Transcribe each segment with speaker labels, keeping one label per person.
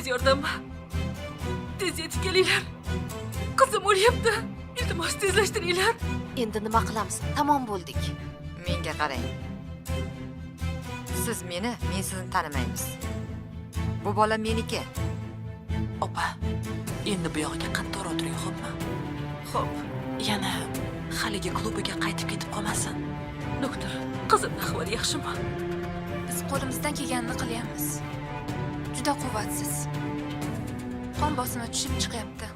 Speaker 1: Tez yordam. Tez yetib kelinglar. Qizim o'lyapti. Iltimos tezlashtiringlar.
Speaker 2: Endi nima qilamiz? Tamom bo'ldik.
Speaker 3: Menga qarang. Siz meni, men sizni tanimaymiz. Bu bola meniki.
Speaker 1: Opa, endi bu yog'iga qattiq o'tiring, xo'pmi? Xo'p, yana haligi klubiga qaytib ketib qolmasin. Doktor, qizimning ahvoli yaxshimi?
Speaker 4: Biz qo'limizdan kelganini qilyapmiz. Juda quvvatsiz. Qon bosimi tushib chiqyapti.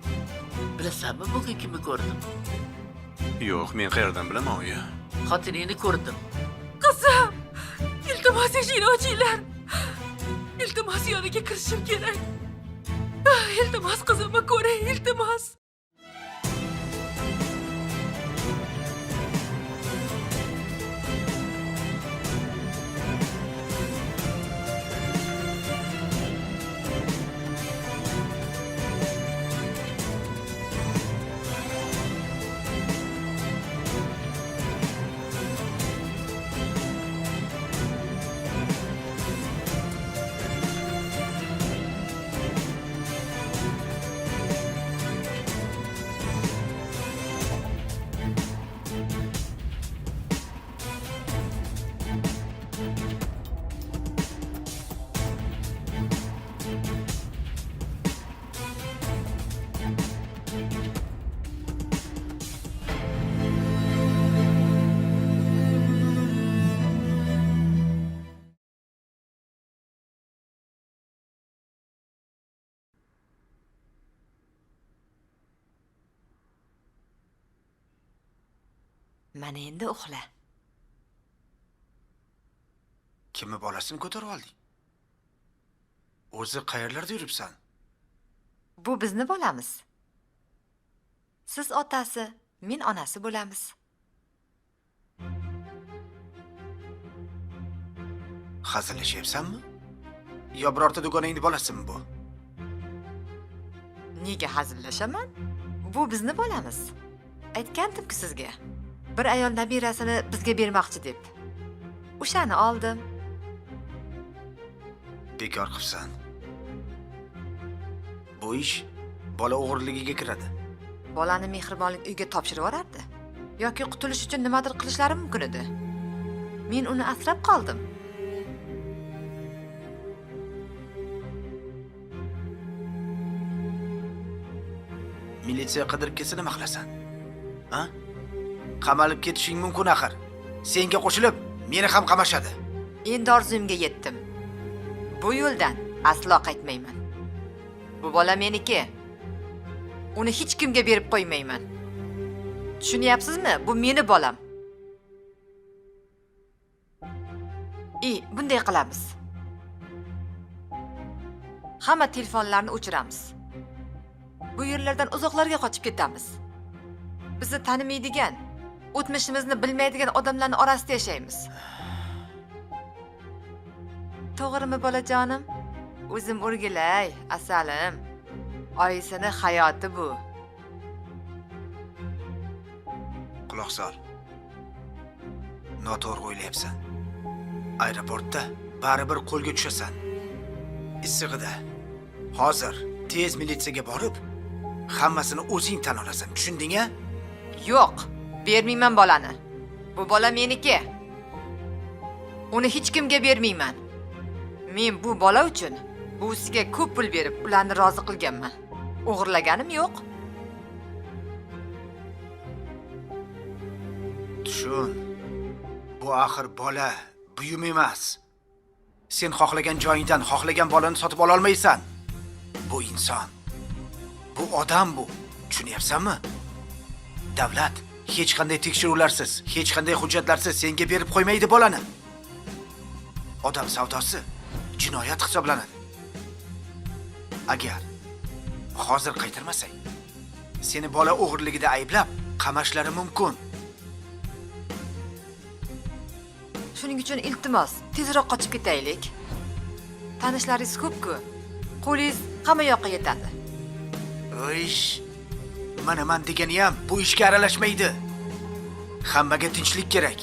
Speaker 5: Bilasanmi, bugun kimni ko'rdim?
Speaker 6: Yo'q, men qayerdan bilaman uya.
Speaker 5: Xotiningni ko'rdim.
Speaker 1: Qizim! Iltimos eshikni ochinglar. Iltimos yoniga kirishim kerak. Iltimos qizimni ko'ring, iltimos.
Speaker 3: Mana endi uxla.
Speaker 6: Kimni bolasini ko'tarib olding? O'zi qayerlarda yuribsan?
Speaker 3: Bu bizni bo'lamiz. Siz otasi, men onasi bo'lamiz.
Speaker 6: Hazillashyapsanmi? Yo birorta do'gonangni bolasimi bu?
Speaker 3: Nega hazillashaman? Bu bizni bo'lamiz. Aytgandim-ku sizga. Bir ayol nabirasini bizga bermoqchi deb. O'shani oldim.
Speaker 6: Bekor qilsan. Bu ish bola o'g'irligiga kiradi.
Speaker 3: Bolani mehribonlik uyga topshirib yuborardi. Yoki qutulish uchun nimadir qilishlari mumkin edi. Men uni asrab qoldim.
Speaker 6: Militsiya qidirib kelsa nima qilasan? Ha? Qamalib ketishing mumkin axir. Senga qo'shilib, meni ham qamashadi.
Speaker 3: Endi orzumga yetdim. Bu yo'ldan aslo qaytmayman. Bu bola meniki. Uni hech kimga berib qo'ymayman. Tushunyapsizmi? Bu meni bolam. Bunday qilamiz. Hamma telefonlarni o'chiramiz. Bu yerlardan uzoqlarga qochib ketamiz. Bizni tanimaydigan, o'tmishimizni bilmaydigan odamlarning orasida yashaymiz. To'g'rimi bolajonim? O'zim o'rgilay, asalim. Oyisini hayoti bu.
Speaker 6: Quloq sol. Noto'g'ri o'ylayapsan. Aeroportda baribir qo'lga tushasan. Issig'ida. Hozir tez militsiyaga borib, hammasini o'zing tan olasan. Tushunding-a?
Speaker 3: Yo'q, bermayman bolani. Bu bola meniki. Uni hech kimga bermayman. Men bu bola uchun buvisiga ko'p pul berib, ularni rozi qilganman. O'g'irlaganim yo'q.
Speaker 6: Tushun. Bu axir bola, buyum emas. Sen xohlagan joyingdan xohlagan bolani sotib ola olmaysan. Bu inson. Bu odam bu. Tushunyapsanmi? Davlat hech qanday tekshiruvlarsiz, hech qanday hujjatlarsiz senga berib qo'ymaydi bolani. Odam savdosi jinoyat hisoblanadi. Agar hozir qaytarmasang, seni bola o'g'irligida ayblab, qamashlari mumkin.
Speaker 3: Shuning uchun iltimos, tezroq qochib ketaylik. Tanishlaringiz ko'p-ku. Qo'lingiz hamma yoqqa yetadi.
Speaker 6: Ish. Mana men degani ham bu ishga aralashmaydi. Hammaga tinchlik kerak.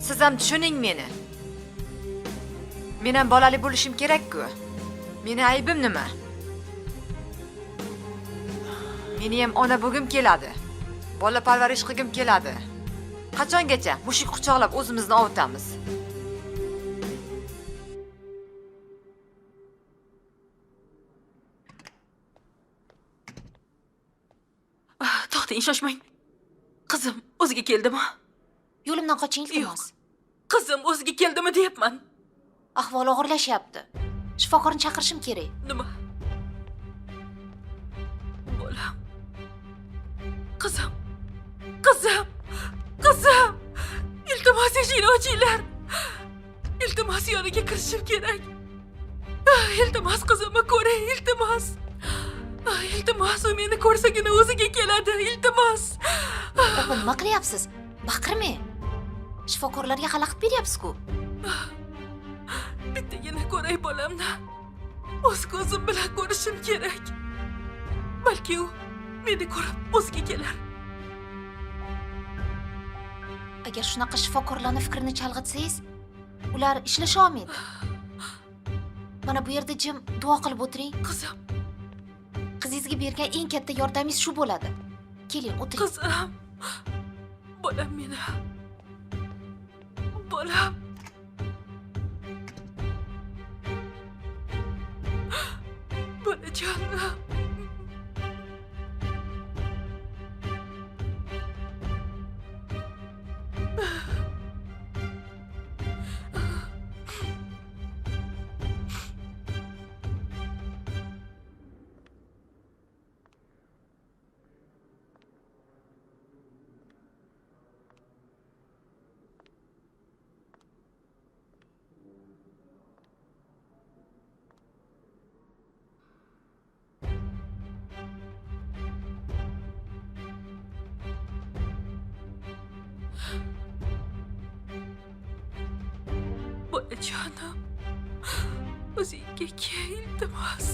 Speaker 3: Siz ham tushuning meni. Men ham bolali bo'lishim kerak-ku. Meni aybim nima? Meni ham ona bo'lgim keladi. Bola parvarish qilgim keladi. Qachongacha mushuk quchoqlab o'zimizni ovutamiz?
Speaker 1: To'xtang, shoshmang. Qizim o'ziga keldimi?
Speaker 2: Yo'limdan qoching, iltimos.
Speaker 1: Qizim o'ziga keldimi deyapman.
Speaker 2: Ahvoli og'irlashyapti. Shifokorni chaqirishim kerak.
Speaker 1: Nima? Bolam. Qizim. Qizim. Qizim. Iltimos eshikni ochinglar. Iltimos yoniga kirishim kerak. Iltimos qizimni ko'ring, iltimos. Iltimos, u meni ko'rsagina o'ziga keladi, iltimos.
Speaker 2: Opa, nima qilyapsiz? Baqirmang. Shifokorlarga xalaqit beryapsiz-ku.
Speaker 1: Bittagina ko'ray bolamni. O'z ko'zim bilan ko'rishim kerak. Balki u meni ko'rib o'ziga kelar.
Speaker 2: Agar shunaqa shifokorlarning fikrini chalg'itsangiz, ular ishlasha olmaydi. Mana bu yerda jim duo qilib o'tiring.
Speaker 1: Qizim,
Speaker 2: Qizingizga bergan eng katta yordamingiz shu bo'ladi. Keling, o'tiring.
Speaker 1: qizim. Bolam meni. Bolam. Bolajonim. Bolajonim. O'zingga kel, iltimos.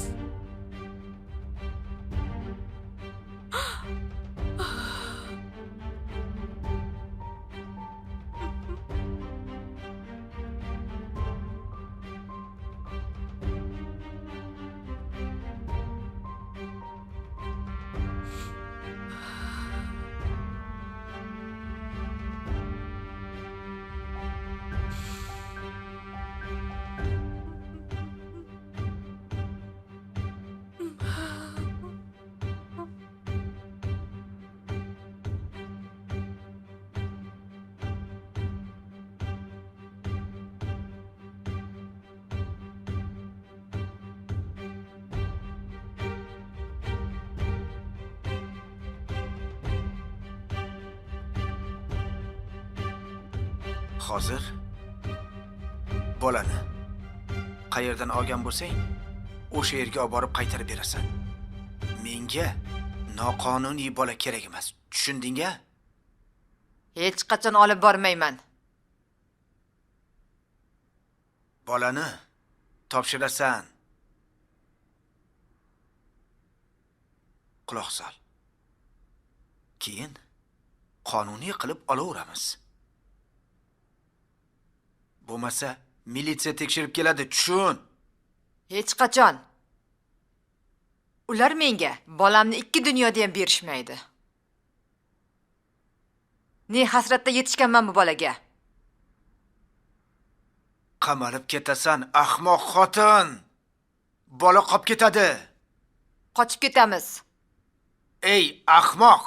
Speaker 6: Hozir bolani qayerdan olgan bo'lsang, o'sha yerga olib borib qaytarib berasan. Menga noqonuniy bola kerak emas. Tushundingmi?
Speaker 3: Hech qachon olib bormayman.
Speaker 6: Bolani topshirasan. Quloq sol. Keyin qonuniy qilib olaveramiz. Bo'lmasa, militsiya tekshirib keladi, tushun.
Speaker 3: Hech qachon. Ular menga bolamni ikki dunyoda ham berishmaydi. Ne hasratda yetishganman bu bolaga.
Speaker 6: Qamalib ketasan, ahmoq xotin. Bola qolib ketadi.
Speaker 3: Qochib ketamiz.
Speaker 6: Ey, ahmoq.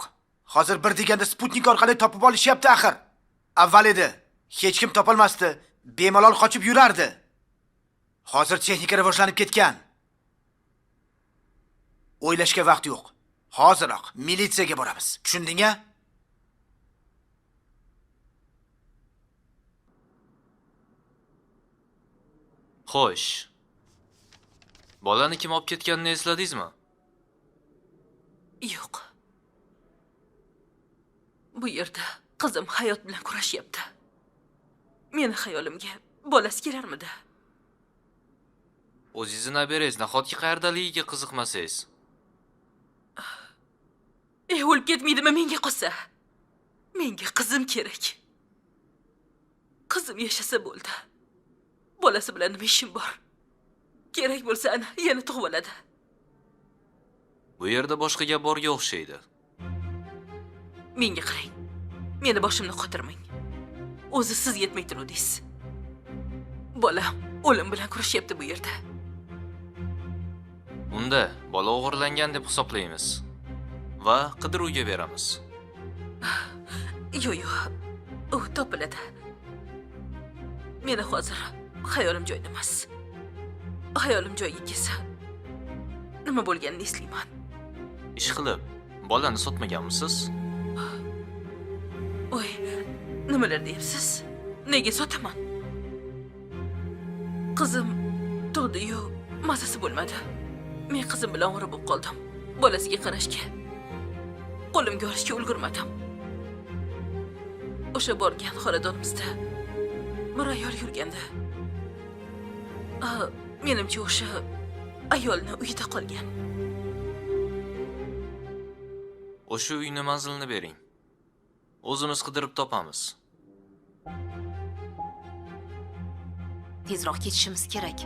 Speaker 6: Hozir bir deganda Sputnik orqali topib olishyapti axir. Avval edi, hech kim topolmasdi. Bemalol qochib yurardi. Hozir texnika rivojlanib ketgan. O'ylashga vaqt yo'q. Hoziroq militsiyaga boramiz. Tushundingmi?
Speaker 7: Xo'sh. Bolani kim olib ketganini esladingizmi?
Speaker 1: Yo'q. Bu yerda qizim hayot bilan kurashyapti. Meni xayolimga bolasi kelarmidi?
Speaker 7: O'zingizni naberingiz nahotki qayerdaligiga qiziqmasangiz?
Speaker 1: O'lib ketmaydimi menga qolsa? Menga qizim kerak. Qizim yashasa bo'ldi. Bolasi bilan nima ishim bor? Kerak bo'lsa ana yana tug'ib oladi.
Speaker 7: Bu Bu yerda boshqa gap borga o'xshaydi.
Speaker 1: Menga qarang. Meni boshimni qotirmang. O'zi siz yetmay turuvdingiz. Bolam o'lim bilan kurashyapti bu yerda.
Speaker 7: Unda bola o'g'irlangan deb hisoblaymiz va qidiruvga beramiz.
Speaker 1: Yo'q, u topiladi. Meni hozir xayolim joyida emas. Xayolim joyiga kelsa, nima bo'lganini eslayman.
Speaker 7: Ish qilib, bolani sotmaganmisiz?
Speaker 1: Voy, nimalar deyapsiz? Nega sotaman? Qizim tug'di-yu, mazasi bo'lmadi. Men qizim bilan ovora bo'lib qoldim. Bolasiga qarashga, qo'limga olishga ulgurmadim. O'sha borgan xonadonimizda bir ayol yurgandi. Menimcha o'sha ayolni uyida qolgan.
Speaker 7: O'sha uyni manzilini bering. O'zimiz qidirib topamiz.
Speaker 2: Tezroq ketishimiz kerak.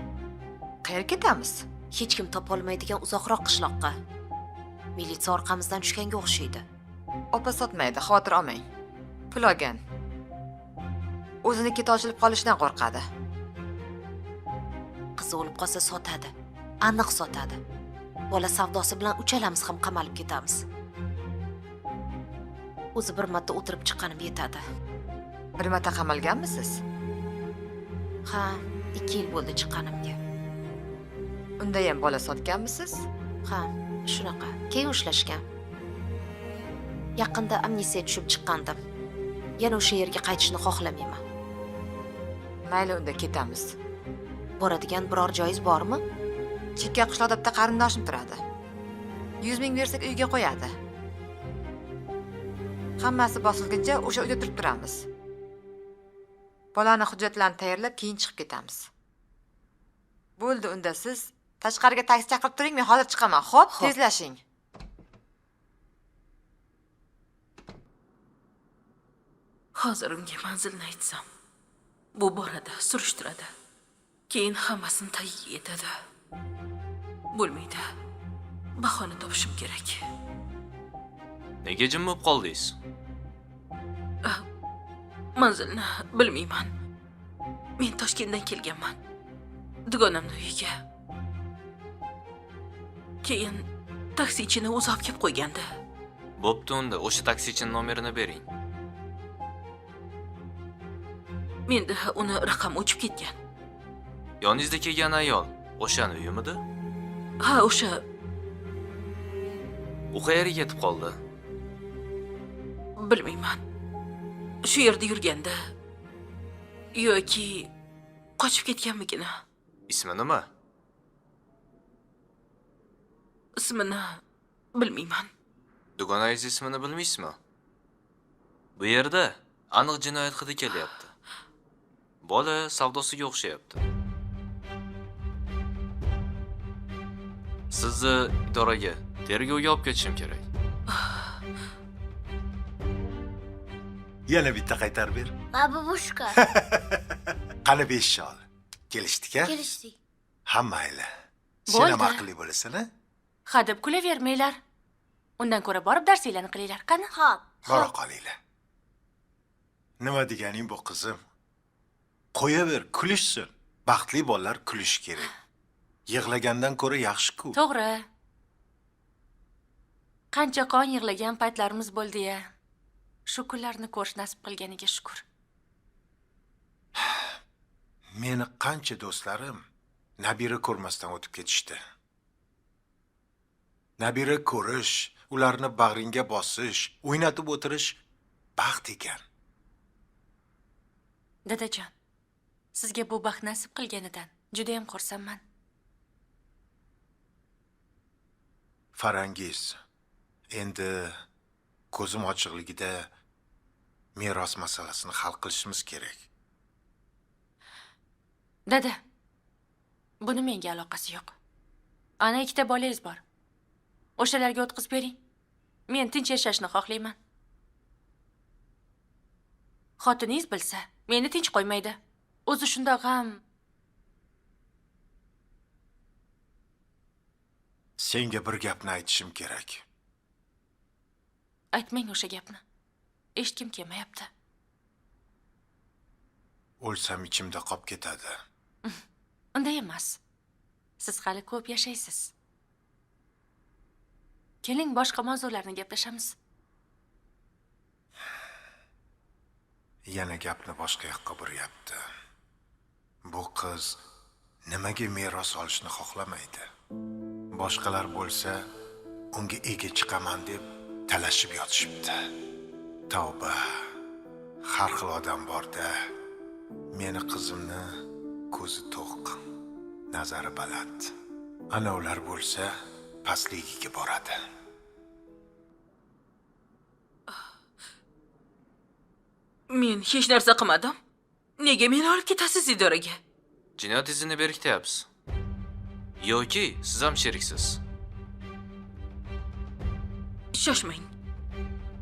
Speaker 3: Qayerga ketamiz?
Speaker 2: Hech kim topolmaydigan uzoqroq qishloqqa. Militsiya orqamizdan tushganga o'xshaydi.
Speaker 3: Opa sotmaydi, xavotir olmang. Pul olgan. O'zini keti ochilib qolishidan qo'rqadi.
Speaker 2: Qizi o'lib qolsa sotadi. Aniq sotadi. Bola savdosi bilan uchalamiz ham qamalib ketamiz. O'zi bir marta o'tirib chiqqanim yetadi.
Speaker 3: Bir marta qamalganmisiz?
Speaker 2: Ha, 2 yil bo'ldi chiqqanimga.
Speaker 3: Unda ham bola sotganmisiz?
Speaker 2: Ha, shunaqa. Keyin ushlashgan. Yaqinda amnistiya tushib chiqqandim. Yana o'sha yerga qaytishni xohlamayman.
Speaker 3: Mayli, unda ketamiz.
Speaker 2: Boradigan biror joyingiz bormi?
Speaker 3: Chekka qishloqda bitta qarindoshim turadi. 100 ming bersak uyga qo'yadi. Hammasi bosilguncha o'sha uyda turib turamiz. Bolani hujjatlarini tayyorlab, keyin chiqib ketamiz. Bo'ldi, unda siz tashqariga taksi chaqirib turing, men hozir chiqaman. Xo'p, tezlashing.
Speaker 1: Hozir unga manzilni aytsam, bu boradi, surishtiradi. Keyin hammasini tagiga yetadi. Bo'lmaydi. Bahona topishim kerak.
Speaker 7: Nega jim bo'lib qoldingiz?
Speaker 1: Manzilni bilmayman. Men Toshkentdan kelganman. Dugonamning uyiga. Keyin taksichini o'zi olib kelib qo'ygandi.
Speaker 7: Bo'pti, unda o'sha taksichining nomerini bering.
Speaker 1: Menda uni raqam o'chib ketgan.
Speaker 7: Yoningizda kelgan ayol o'shani uyimidi?
Speaker 1: Ha, o'sha.
Speaker 7: U qayerga ketib qoldi?
Speaker 1: Bilmayman. Shu yerda yurganda yoki qochib ketganmigina.
Speaker 7: Ismi nima?
Speaker 1: Ismini bilmayman.
Speaker 7: Dugonangiz ismini bilmaysizmi? Bu yerda aniq jinoyat hidi kelyapti. Bola savdosiga o'xshayapti. Sizni idoraga, tergovga olib ketishim kerak.
Speaker 8: Yana bitta qaytarib ber.
Speaker 9: Babushka.
Speaker 8: Qani 5 shol. Kelishdik-a?
Speaker 9: Kelishdik.
Speaker 8: Ha, mayli. Sen
Speaker 4: Bo'ldi.
Speaker 8: ham aqlli bo'lasan-a?
Speaker 4: Ha deb kulavermanglar. Undan ko'ra borib darsinglarni qilinglar, qani?
Speaker 9: Xo'p.
Speaker 8: Bora qolinglar. Nima deganing bu qizim? Qo'yaver, kulishsin. Baxtli bolalar kulish kerak. Yig'lagandan ko'ra yaxshi-ku.
Speaker 4: To'g'ri. Qancha qon yig'lagan paytlarimiz bo'ldi-ya. Shu kunlarni ko'rish nasib qilganiga shukr.
Speaker 8: Meni qancha do'stlarim nabira ko'rmasdan o'tib ketishdi. Nabira ko'rish, ularni bag'ringga bosish, o'ynatib o'tirish baxt ekan.
Speaker 4: Dadajon, sizga bu baxt nasib qilganidan juda ham xursandman.
Speaker 8: Farangiz, endi ko'zim ochiqligida meros masalasini hal qilishimiz kerak.
Speaker 4: Dada, buni menga aloqasi yo'q. Ana 2ta bolangiz bor. O'shalarga o'tkazib bering. Men tinch yashashni xohlayman. Xotiningiz bilsa, meni tinch qo'ymaydi. O'zi shundoq ham
Speaker 8: Senga bir gapni aytishim kerak.
Speaker 4: Aytmang o'sha gapni. Eshitgim kelmayapti.
Speaker 8: O'lsam ichimda qolib ketadi.
Speaker 4: Unday emas. Siz hali ko'p yashaysiz. Keling, boshqa mavzularni gaplashamiz.
Speaker 8: Yana gapni boshqa yoqqa buryapti. Bu qiz nimaga meros olishni xohlamaydi? Boshqalar bo'lsa, unga ega chiqaman deb talashib yotishibdi. Tavba. Har xil odam bor-da. Meni qizimni ko'zi to'q, nazari baland. Ana ular bo'lsa, pastligiga boradi.
Speaker 1: Men hech narsa qilmadim. Nega meni olib ketasiz idoraga?
Speaker 7: Jinoyat izini berkityapsiz. Yoki siz ham sheriksiz.
Speaker 1: Shoshmang.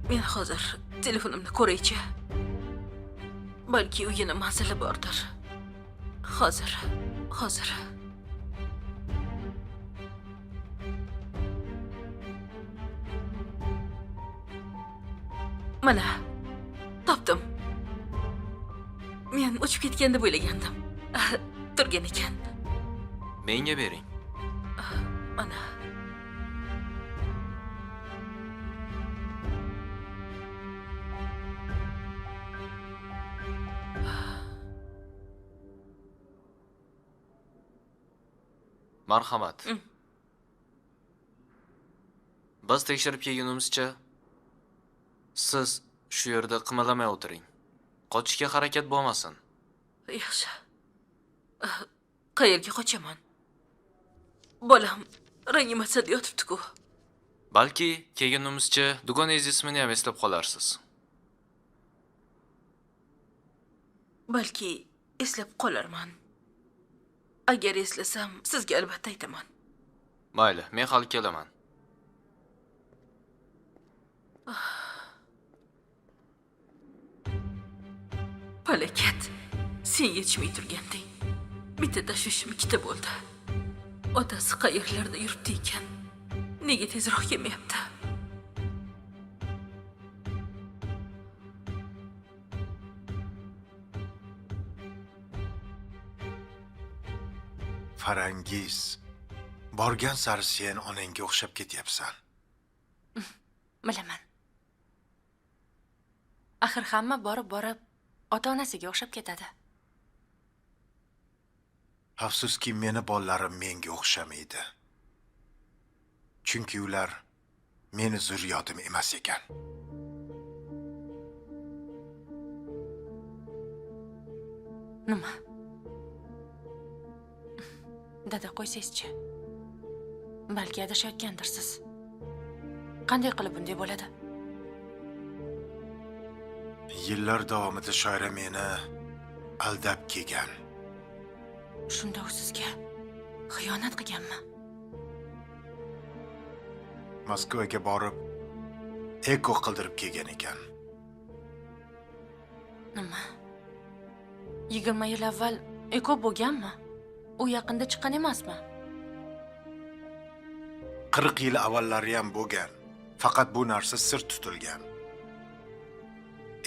Speaker 1: Men hozir telefonimni ko'raychi. Balki u yana manzili bordir. Hozir. Mana, topdim. Men uchib ketgan deb o'ylagandim. Turgan ekan.
Speaker 7: Menga bering.
Speaker 1: Mana.
Speaker 7: Marhamat. Biz tekshirib kelgunimizcha siz shu yerda qimirlamay o'tiring. Qochishga harakat bo'lmasin.
Speaker 1: Yaxshi. Qayerga qochaman? Bolam reanimatsiyada yotibdi-ku.
Speaker 7: Balki kelgunimizcha dugonangiz ismini ham eslab qolarsiz.
Speaker 1: Balki eslab qolarman. Agar eslasam, sizga albatta aytaman.
Speaker 7: Mayli, men hali kelaman.
Speaker 1: Falokat, sen yetishmay turganding. Bitta tashvishim ikkita bo'ldi. Otasi qayerlarda yuribdi ekan? Nega tezroq kelmayapti?
Speaker 8: Farangiz, borgan sari sen onangga o'xshab ketyapsan.
Speaker 4: Bilaman. Axir hamma borib ota-onasiga o'xshab ketadi.
Speaker 8: Afsuski meni bolalarim menga o'xshamaydi. Chunki ular meni zurriyotim emas ekan.
Speaker 4: Nima? Dada qo'ysangizchi. Balki adashayotgandirsiz. Qanday qilib bunday bo'ladi?
Speaker 8: Yillar davomida shoira meni aldab kelgan.
Speaker 4: Shunda u sizga xiyonat qilganmi?
Speaker 8: Moskvaga borib eko qildirib kelgan ekan.
Speaker 4: Nima? 20 yil avval eko bo'lganmi? U yaqinda chiqqan emasmi?
Speaker 8: 40 yil avvallari ham bo'lgan. Faqat bu narsa sir tutilgan.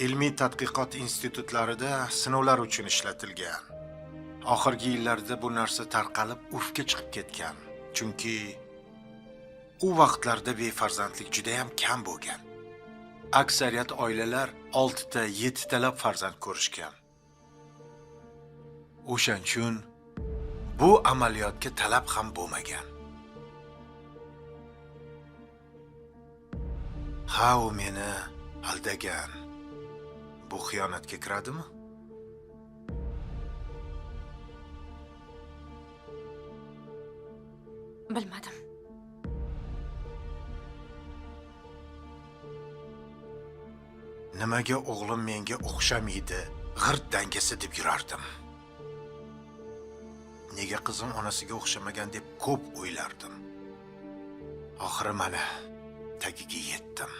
Speaker 8: Ilmiy tadqiqot institutlarida sinovlar uchun ishlatilgan. Oxirgi yillarda bu narsa tarqalib urfga chiqib ketgan. Chunki u vaqtlarda befarzandlik juda ham kam bo'lgan. Aksariyat oilalar 6 ta, 7 talab farzand ko'rishgan. O'shan uchun bu amaliyotga talab ham bo'lmagan. Ha, u meni aldagan. Bu xiyonatga kiradimi?
Speaker 4: Bilmadim.
Speaker 8: Nimaga o'g'lim menga o'xshamaydi, g'irt dangasa deb yurardim. Nega qizim onasiga o'xshamagan deb ko'p o'ylardim. Oxiri mana tagiga yetdim.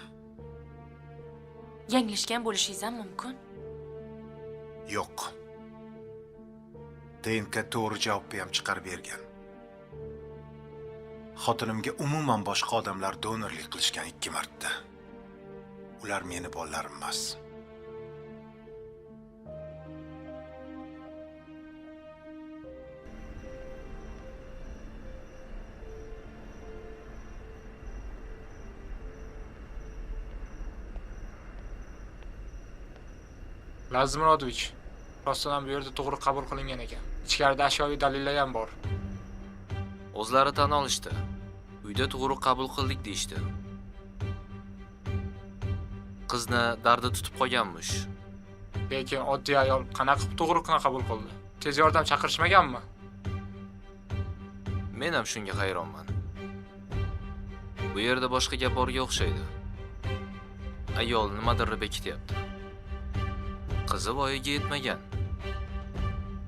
Speaker 4: Yanglishgan bo'lishingiz ham mumkin.
Speaker 8: Yo'q. DNK to'g'ri javobni ham chiqarib bergan. Xotinimga umuman boshqa odamlar donorlik qilishgan 2 marta. Ular meni bolalarim emas.
Speaker 9: Lazmurodovich, rostdan ham bu yerda to'g'ri qabul qilingan ekan. Ichkarida ashyoviy dalillar ham bor.
Speaker 7: O'zlari tan olishdi. Uyda to'g'ri qabul qildik deyishdi. Qizni dardi tutib qolganmish.
Speaker 9: Lekin oddiy ayol qanaqa qilib to'g'ri qabul qildi? Tez yordam chaqirishmaganmi?
Speaker 7: Men ham shunga hayronman. Bu yerda boshqa gap borga o'xshaydi. Ayol nimadir bekityapti. Qizi voyaga yetmagan.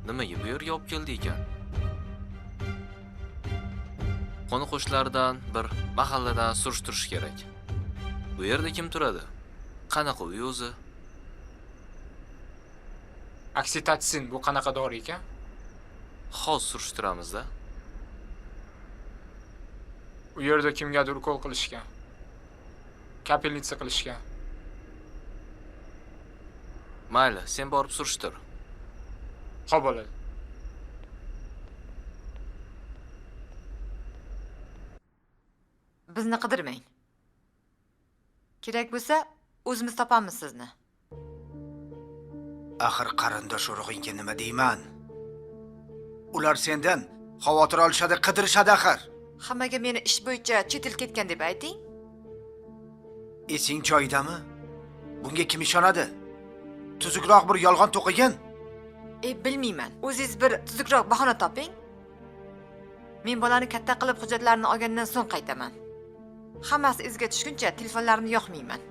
Speaker 7: Nimaga bu yerga olib keldi ekan? Qo'ni-qo'shnilardan bir mahalladan surishtirish kerak. Bu yerda kim turadi? Qanaqa uy o'zi?
Speaker 9: Oksitotsin bu qanaqa dori ekan?
Speaker 7: Hozir surishtiramiz-da.
Speaker 9: U yerda kimgadir ukol qilishgan. Kapelnitsa qilishgan.
Speaker 7: Mayli, sen borib surishtir.
Speaker 9: Xo'p bo'ladi.
Speaker 3: Bizni qidirmang. Kerak bo'lsa, o'zimiz topamiz sizni.
Speaker 6: Axir qarindosh urug'ingga nima deyman? Ular sendan xavotir olishadi, qidirishadi axir.
Speaker 3: Hammaga meni ish bo'yicha chet el ketgan deb ayting.
Speaker 6: Esing joyidami? Bunga kim ishonadi? Tuzukroq bir yolg'on to'qigin.
Speaker 3: Bilmayman. O'zingiz bir tuzukroq bahona toping. Men bolani katta qilib hujjatlarini olgandan so'ng qaytaman. Hammasi izga tushguncha telefonlarimni yoqmayman.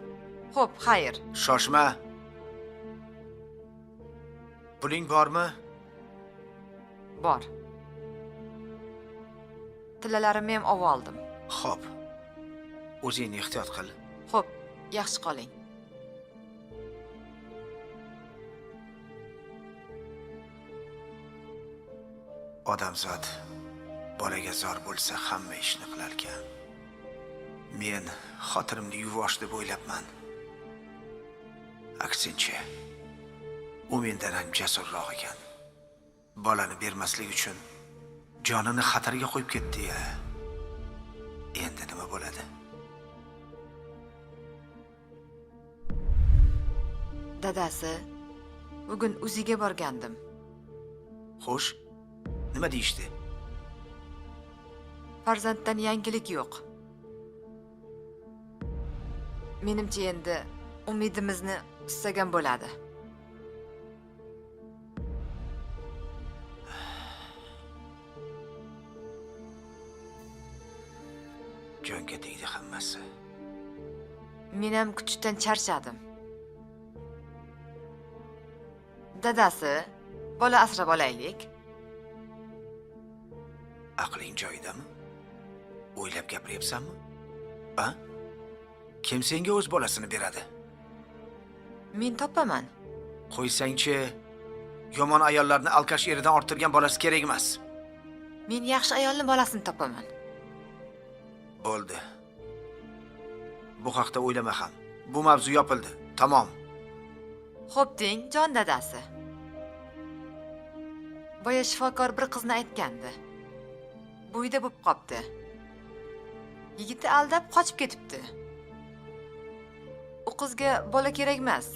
Speaker 3: Xo'p, xayr.
Speaker 6: Shoshma. Puling bormi?
Speaker 3: Bor. Tillalarimni ham olib oldim.
Speaker 6: Xo'p. O'zingni ehtiyot qil.
Speaker 3: Xo'p, yaxshi qoling.
Speaker 6: Odamzod bolaga zor bo'lsa hamma ishni qilar ekan. Men xotinimni yuvosh deb o'ylabman. Aksincha, u mendan ham jasurroq ekan. Bolani bermaslik uchun jonini xatarga qo'yib ketdi-ya. Endi nima bo'ladi?
Speaker 3: Dadasi, bugun uziga borgandim.
Speaker 6: Xo'sh, nima deyishdi?
Speaker 3: Farzanddan yangilik yo'q. Menimcha endi umidimizni istagan bo'ladi.
Speaker 6: Jonga tegdi hammasi.
Speaker 3: Men ham kutishdan charchadim. Dadasi, bola asrab olaylik.
Speaker 6: Aqling joyidami? O'ylab gapiryapsanmi? Ha? Kim senga o'z bolasini beradi?
Speaker 3: Men topaman.
Speaker 6: Qo'ysangchi, yomon ayollarni alkash eridan orttirgan bolasi kerak emas.
Speaker 3: Men yaxshi ayolning bolasini topaman.
Speaker 6: Bo'ldi. Bu haqda o'ylama ham. Bu mavzu yopildi. Tamom.
Speaker 3: Xo'p deng, jon dadasi. Boya shifokor bir qizni aytgandi. Bu uyda bo'lib qopti. Yigiti aldab qochib ketibdi. U qizga bola kerak emas.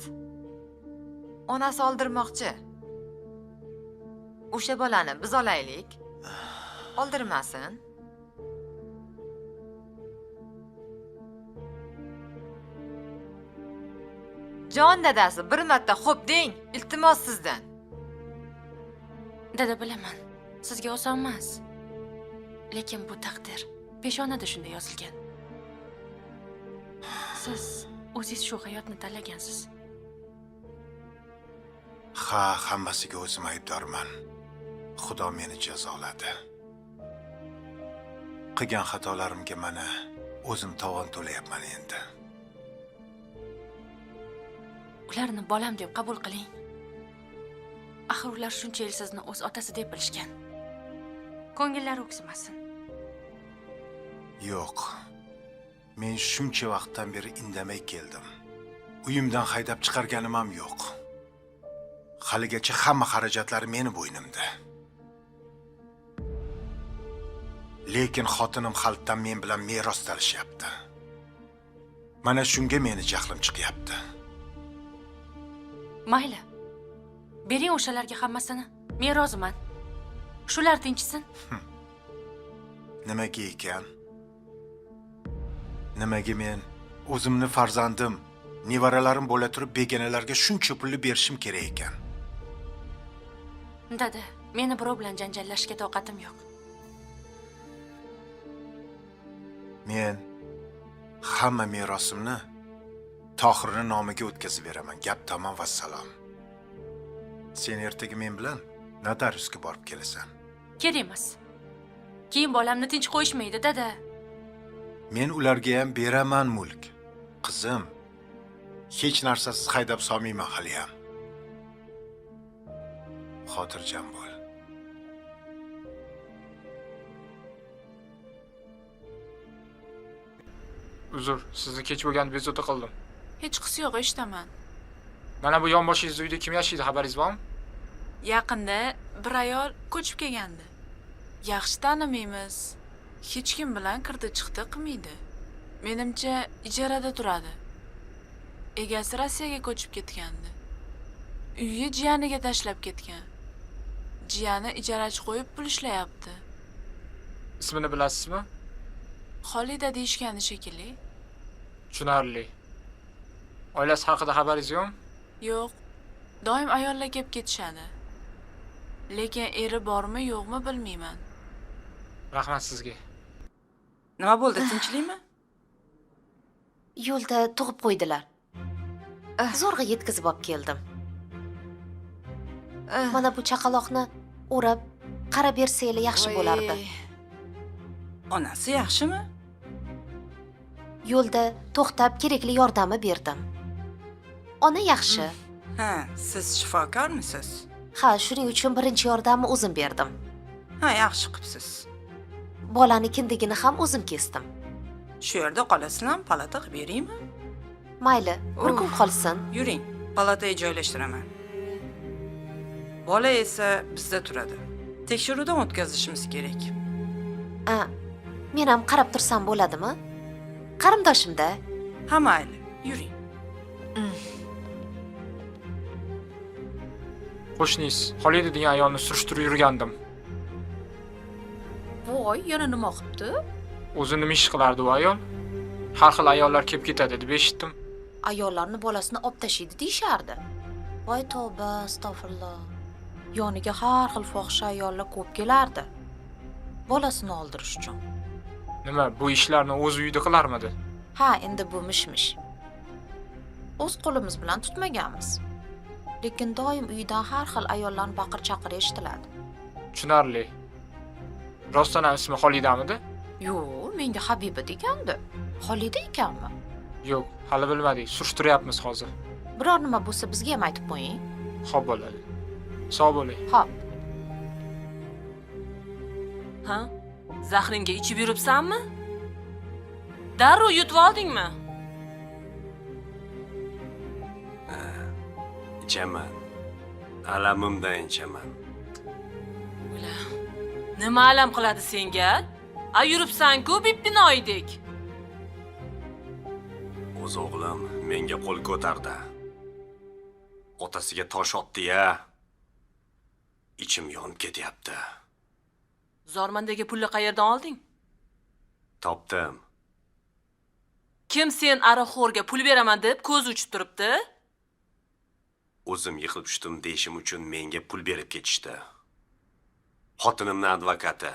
Speaker 3: Onasi oldirmoqchi. O'sha bolani biz olaylik. Oldirmasin. Jon dadasi, bir marta xo'p deng, iltimos sizdan.
Speaker 4: Dada, bilaman, sizga oson emas. Lekin bu taqdir peshonada shunday yozilgan. Siz o'zingiz shu hayotni tanlagansiz.
Speaker 8: Ha, hammasiga o'zim aybdorman. Xudo meni jazoladi. Qilgan xatolarimga mana o'zim tovon to'layapman endi.
Speaker 4: Ularni bolam deb qabul qiling. Axir ular shuncha yil sizni o'z otasi deb bilishgan. Ko'ngillari o'ksimasin.
Speaker 8: Yo'q. Men shuncha vaqtdan beri indamay keldim. Uyimdan haydab chiqarganim ham yo'q. Haligacha hamma xarajatlari meni bo'ynimda. Lekin xotinim xaltdan men bilan meros talashyapti. Mana shunga meni jahlim chiqyapti.
Speaker 4: Mayli. Bering o'shalarga hammasini. Men roziman. Shular tinchsin.
Speaker 8: Nimaga ekan? Nimaga men o'zimni farzandim, nevaralarim bo'la turib begonalarga shuncha pulni berishim kerak ekan?
Speaker 4: Dada, meni birov bilan janjallashga toqatim yo'q.
Speaker 8: Men hamma merosimni Tohirning nomiga o'tkazib beraman. Gap tamom va salom. Sen ertaga men bilan notariusga borib kelasan.
Speaker 4: Kerak emas. Keyin bolamni tinch qo'yishmaydi, dada.
Speaker 8: Men ularga ham beraman mulk. Qizim, hech narsasiz haydab solmayman hali ham. Xotirjam bo'l.
Speaker 9: Uzr, sizni kech bo'lgan bezovta qildim.
Speaker 10: Hech qisi yo'q, eshitaman.
Speaker 9: Mana bu yonboshingiz uyda kim yashaydi, xabaringiz bormi?
Speaker 10: Yaqinda bir ayol ko'chib kelgandi. Yaxshi tanimaymiz. Hech kim bilan kirdi chiqdi qilmaydi. Menimcha ijarada turadi. Egasi Rossiyaga ko'chib ketgandi. Uyni jiyaniga tashlab ketgan. Jiyani ijarachi qo'yib pul ishlayapti.
Speaker 9: Ismini bilasizmi?
Speaker 10: Xolida deyishgani shekilli.
Speaker 9: Tushunarli. Oilasi haqida xabaringiz yo'qmi?
Speaker 10: Yo'q. Doim ayollar kelib ketishadi. Lekin eri bormi, yo'qmi bilmayman.
Speaker 9: Rahmat sizga.
Speaker 1: Nima bo'ldi, tinchlikmi?
Speaker 2: Yo'lda tug'ib qo'ydilar. Zo'rg'a yetkazib olib keldim. Mana bu chaqaloqni o'rab, qarab bersanglar yaxshi bo'lardi.
Speaker 1: Onasi yaxshimi?
Speaker 2: Yo'lda to'xtab kerakli yordamni berdim. Ona yaxshi.
Speaker 1: Ha, siz shifokormisiz?
Speaker 2: Ha, shuning uchun birinchi yordamni o'zim berdim.
Speaker 1: Ha, yaxshi qilibsiz.
Speaker 2: Bolani kindigini ham o'zim kesdim.
Speaker 1: Shu yerda qolasizmi, palata qilib beraymi?
Speaker 2: Mayli, bir kun qolsin.
Speaker 1: Yuring, palataga joylashtiraman. Bola esa bizda turadi. Tekshiruvdan o'tkazishimiz kerak.
Speaker 2: Men ham qarab tursam bo'ladimi? Qarindoshim-da.
Speaker 1: Ha, mayli, yuring.
Speaker 9: Qo'shningiz, Xolida degan ayolni surishtirib yurgandim.
Speaker 10: Voy, yana nima qilibdi?
Speaker 9: O'zi nima ish qilardi u ayol? Har xil ayollar kelib ketadi deb eshitdim.
Speaker 10: Ayollarni bolasini olib tashlaydi deyishardi. Voy tavba, astag'firulloh. Yoniga har xil fohisha ayollar ko'p kelardi. Bolasini oldirish uchun.
Speaker 9: Nima, bu ishlarni o'z uyida qilarmidi?
Speaker 10: Ha, endi bu mish-mish. O'z qo'limiz bilan tutmaganmiz. Lekin doim uydan har xil ayollarning baqir-chaqir eshitiladi.
Speaker 9: Tushunarli. Rostdan ham ismi Xolidamidi?
Speaker 10: Yo'q, menga Habiba degandi. Xolida ekanmi?
Speaker 9: Yo'q, hali bilmadik. Surishtiryapmiz hozir.
Speaker 10: Biror nima bo'lsa bizga ham aytib qo'ying.
Speaker 9: Xo'p bo'ladi. Sog' bo'ling.
Speaker 10: Xo'p.
Speaker 4: Ha? Zahringga ichib yuribsanmi? Darrov yutib oldingmi?
Speaker 11: Ichaman. Alamimdan ichaman.
Speaker 4: Nima alam qiladi senga? Yuribsan-ku binoydek.
Speaker 11: O'z o'g'lim menga qo'l ko'tardi. Otasiga tosh otdi-ya. Ichim yonib ketyapti.
Speaker 4: Zormandagi pulni qayerdan olding?
Speaker 11: Topdim.
Speaker 4: Kim sen araxo'rga pul beraman deb ko'z uchib turibdi?
Speaker 11: O'zim yiqilib tushdim deyishim uchun menga pul berib ketishdi. Xotinimning advokati.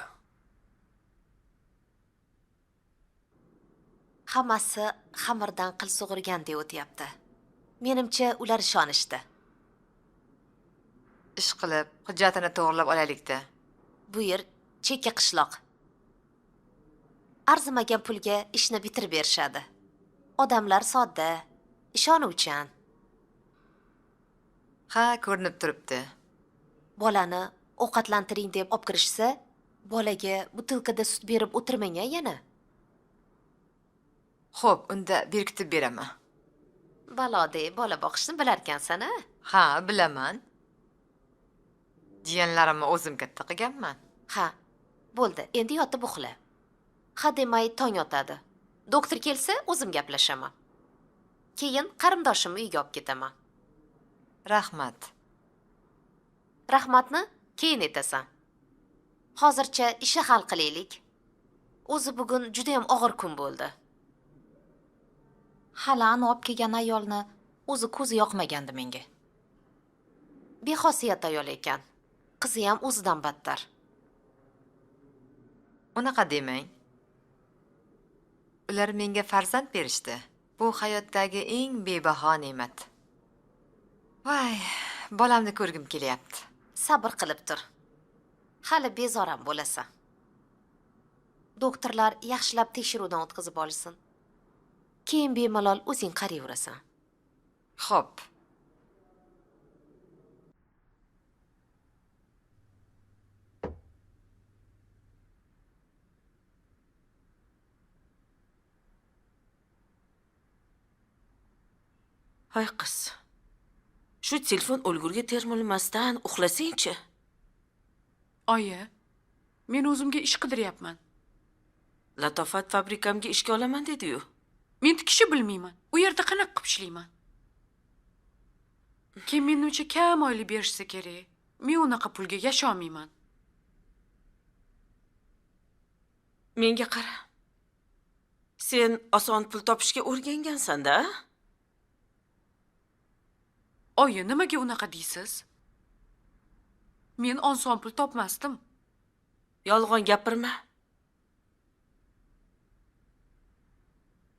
Speaker 2: Hammasi xamirdan qil sug'urgandek o'tyapti. Menimcha ular ishonishdi.
Speaker 3: Ish qilib, hujjatini to'g'rilab olaylik-da.
Speaker 2: Bu yer chekka qishloq. Arzimagan pulga ishni bitirib berishadi. Odamlar sodda, ishonuvchan.
Speaker 3: Ha, ko'rinib turibdi.
Speaker 2: Bolani ovqatlantiring deb olib kirishsa, bolaga butilkada sut berib o'tirmang yana.
Speaker 3: Xo'p, unda berkitib beraman.
Speaker 2: Balode bola boqishni bilarkansan a?
Speaker 3: Ha, bilaman. Jiyanlarimni o'zim katta qilganman.
Speaker 2: Ha, bo'ldi, endi yotib uxla. Ha demay tong otadi. Doktor kelsa o'zim gaplashaman. Keyin qarindoshimni uyga olib ketaman.
Speaker 3: Rahmat.
Speaker 2: Rahmatni keyin etasan. Hozircha ishni hal qilaylik. O'zi bugun juda ham og'ir kun bo'ldi. Hali ani olib kelgan ayolni o'zi ko'zi yoqmagandi menga. Bexosiyat ayol ekan. Qizi ham o'zidan battar.
Speaker 3: Unaqa demang. Ular menga farzand berishdi. Bu hayotdagi eng bebaho ne'mat. Voy, bolamni ko'rgim kelyapti.
Speaker 2: Sabr qilib tur. Hali bezoram bo'lasan. Doktorlar yaxshilab tekshiruvdan o'tkazib olsin. Keyin bemalol o'zing qarayverasan.
Speaker 3: Xo'p.
Speaker 5: Hoy qiz. Shu telefon o'lgurga termulmasdan uxlasang-chi.
Speaker 10: Oyi, men o'zimga ish qidiryapman.
Speaker 5: Latofat fabrikamga ishga olaman dedi-yu.
Speaker 10: Men tikishni bilmayman. U yerda qanaqa qilib ishlayman? Kim menimcha kam oylik berishsa kerak. Men unaqa pulga yasholmayman.
Speaker 5: Menga qara. Sen oson pul topishga o'rgangansan-da?
Speaker 10: Oyi, nimaga unaqa deysiz? Men oson pul topmasdim.
Speaker 5: Yolg'on gapirma.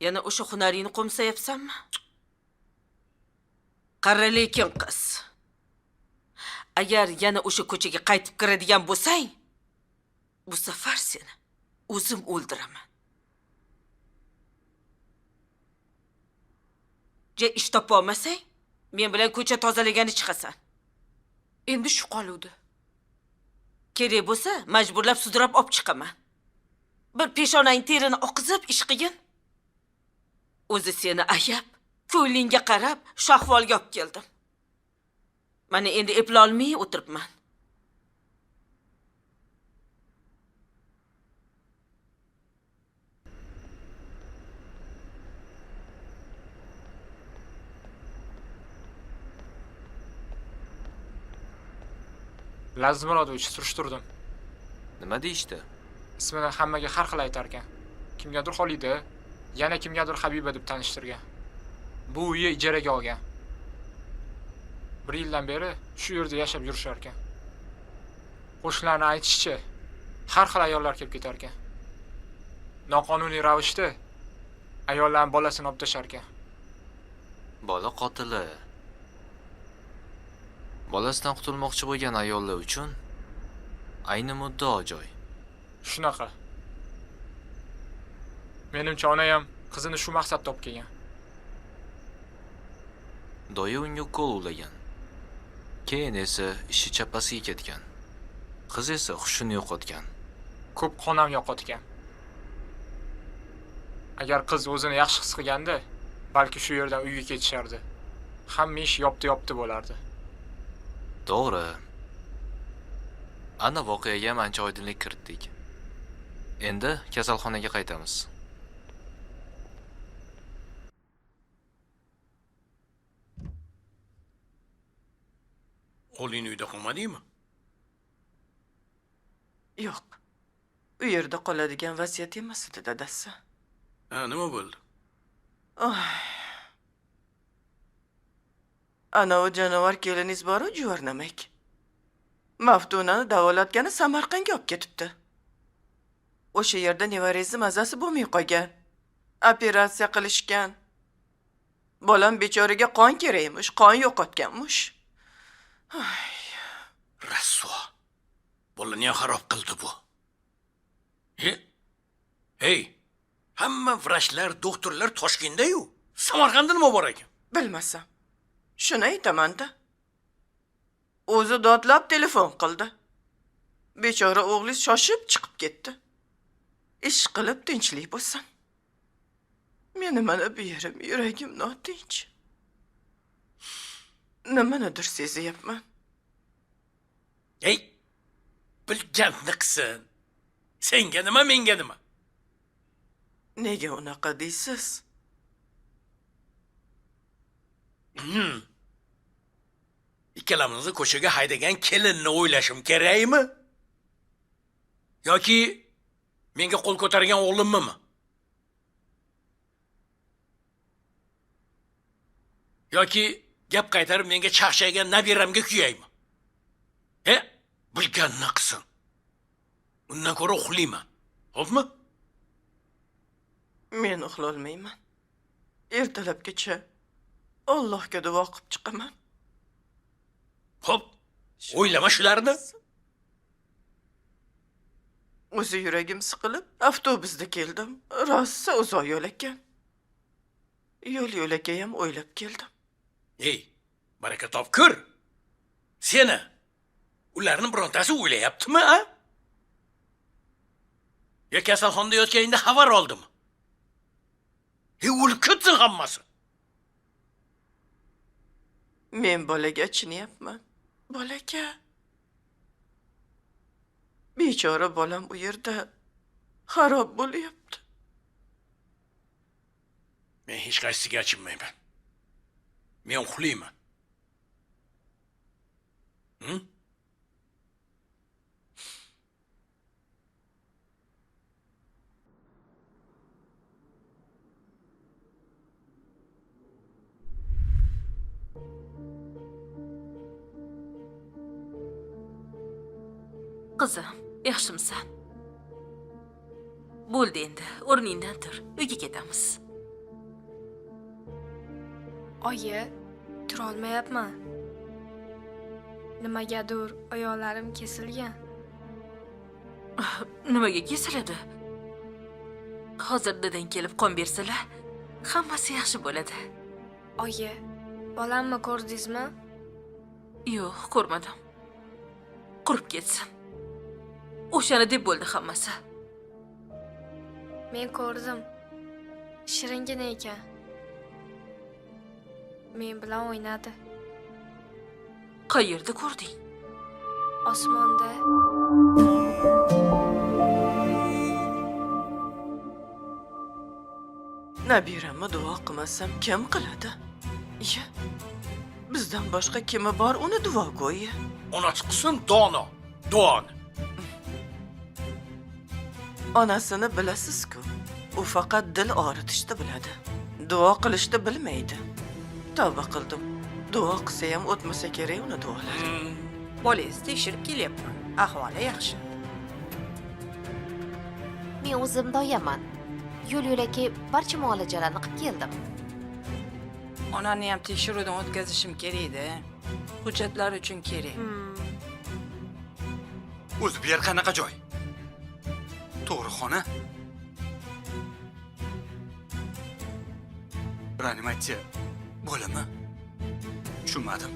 Speaker 5: Yana o'sha hunaringni qo'msayapsanmi? Qara lekin qiz. Agar yana o'sha ko'chaga qaytib kiradigan bo'lsang, bu safar seni o'zim o'ldiraman. Ish topa olmasang, men bilan ko'cha tozalagani chiqasan.
Speaker 10: Endi shu qoluvdi.
Speaker 5: Kerak bo'lsa, majburlab sudrab olib chiqaman. Bir peshonang terini oqizib ish qilgin. O'zi seni ayab, ko'ylingga qarab, shahvolga olib keldim. Mana endi eplolmay o'tiribman.
Speaker 9: Laziz Murodovich surishtirdim.
Speaker 7: Nima deyishdi?
Speaker 9: Ismini hammaga har xil aytar ekan. Kimgadir Xolida, yana kimgadir Habiba deb tanishtirgan. Bu uyni ijaraga olgan. 1 yildan beri shu yerda yashab yurishar ekan. Qo'shnilarning aytishicha, har xil ayollar kelib ketar ekan. Noqonuniy ravishda ayollarning bolasini olib tashar ekan.
Speaker 7: Bola qotili. Bolasidan qutulmoqchi bo'lgan ayollar uchun ayni muddao joy.
Speaker 9: Shunaqa. Menimcha ona ham qizini shu maqsadda olib kelgan.
Speaker 7: Doya unga qo'l ulagan. Keyin esa ishi chappasiga ketgan. Qiz esa hushini yo'qotgan.
Speaker 9: Ko'p qon ham yo'qotgan. Agar qiz o'zini yaxshi his qilganda, balki shu yerdan uyga ketishardi. Hamma ish yopti bo'lardi.
Speaker 7: To'g'ri. Ana voqeaga ham ancha oydinlik kiritdik. Endi kasalxonaga qaytamiz.
Speaker 11: O'g'ling uyda qolmadingmi?
Speaker 5: Yo'q. U yerda qoladigan vaziyat emas edi dadasi.
Speaker 11: Ha, nima bo'ldi?
Speaker 5: Ana o janovar keliniz bor-u Juvarnamak. Maftunani davolatgani Samarqandga olib ketibdi. O'sha yerda nevarangizni mazasi bo'lmay qolgan. Operatsiya qilishgan. Bolam bechoraga qon kerakmish, qon yo'qotganmish.
Speaker 11: Rasvo. Bolani ham xarob qildi bu. Hey, hamma vrachlar, doktorlar Toshkentda-yu. Samarqandda nima bor ekan?
Speaker 5: Bilmasam. Shuni aytaman-da. O'zi dodlab telefon qildi. Bechora o'g'liz shoshib chiqib ketdi. Ish qilib tinchlik bo'lsin. Meni mana bu yerim, yuragim notinch. Nimanidir sezyapman.
Speaker 12: Ey, bilganni qilsin. Senga nima, menga nima?
Speaker 5: Nega unaqa deysiz?
Speaker 12: Ikkalamizni ko'chaga haydagan kelinni o'ylashim kerakmi? Yoki menga qo'l ko'targan o'g'limmi? Yoki gap qaytarib menga chaqchaygan nabiramga kuyaymi? Bilganni qilsin. Undan ko'ra uxlayman. Xo'pmi?
Speaker 5: Men uxlolmayman. Ertalabgacha Allohga duo qilib chiqaman.
Speaker 12: Xo'p, o'ylama shularni.
Speaker 5: O'zi yuragim siqilib, avtobusda keldim. Rosa uzoq yo'l ekan. Yo'l-yo'lakay ham o'ylab keldim.
Speaker 12: Ey, baraka topkur. Seni ularni birontasi o'ylayaptimi, a? Yo kasalxonada yotganingda xabar oldimi? O'lib ketsin hammasi.
Speaker 5: Men bolaga achinyapman. Bolaga. Bechora bolam u yerda xarob bo'lyapti.
Speaker 12: Men hech qaysisiga achinmayman. Men uxlayman.
Speaker 4: Qizim, yaxshimisan? Bo'ldi endi, o'rningdan tur. Uyga ketamiz.
Speaker 13: Oyi, turolmayapman. Nimagadir oyoqlarim kesilgan.
Speaker 4: Nimaga kesiladi? Hozir dadang kelib qon bersalar, hammasi yaxshi bo'ladi.
Speaker 13: Oyi, bolamni ko'rdingizmi?
Speaker 4: Yo'q, ko'rmadim. Qurib ketsin. O'shani deb bo'ldi hammasi.
Speaker 13: Men ko'rdim. Shiringina ekan. Men bilan o'ynadi.
Speaker 4: Qayerda ko'rding?
Speaker 13: Osmonda.
Speaker 5: Nabiramni duo qilmasam kim qiladi? Ya, bizdan boshqa kimi bor uni duo go'yi?
Speaker 12: Onasi qilsin dono, duoni.
Speaker 5: Onasini bilasiz-ku. U faqat dil og'ritishni biladi. Duo qilishni bilmaydi. Tavba qildim. Duo qilsa ham o'tmasa kerak uni duolari.
Speaker 1: Bolangiz tekshirib kelyapman. Ahvoli yaxshi.
Speaker 2: Men o'zim doyaman. Yo'l-yo'lakay barcha muolajalarni qilib keldim.
Speaker 1: Onani ham tekshiruvdan o'tkazishim kerak-da. Hujjatlar uchun kerak.
Speaker 6: O'zi bu yer qanaqa joy? Tug'ruqxona? Reanimatsiya bo'ladimi? Tushunmadim.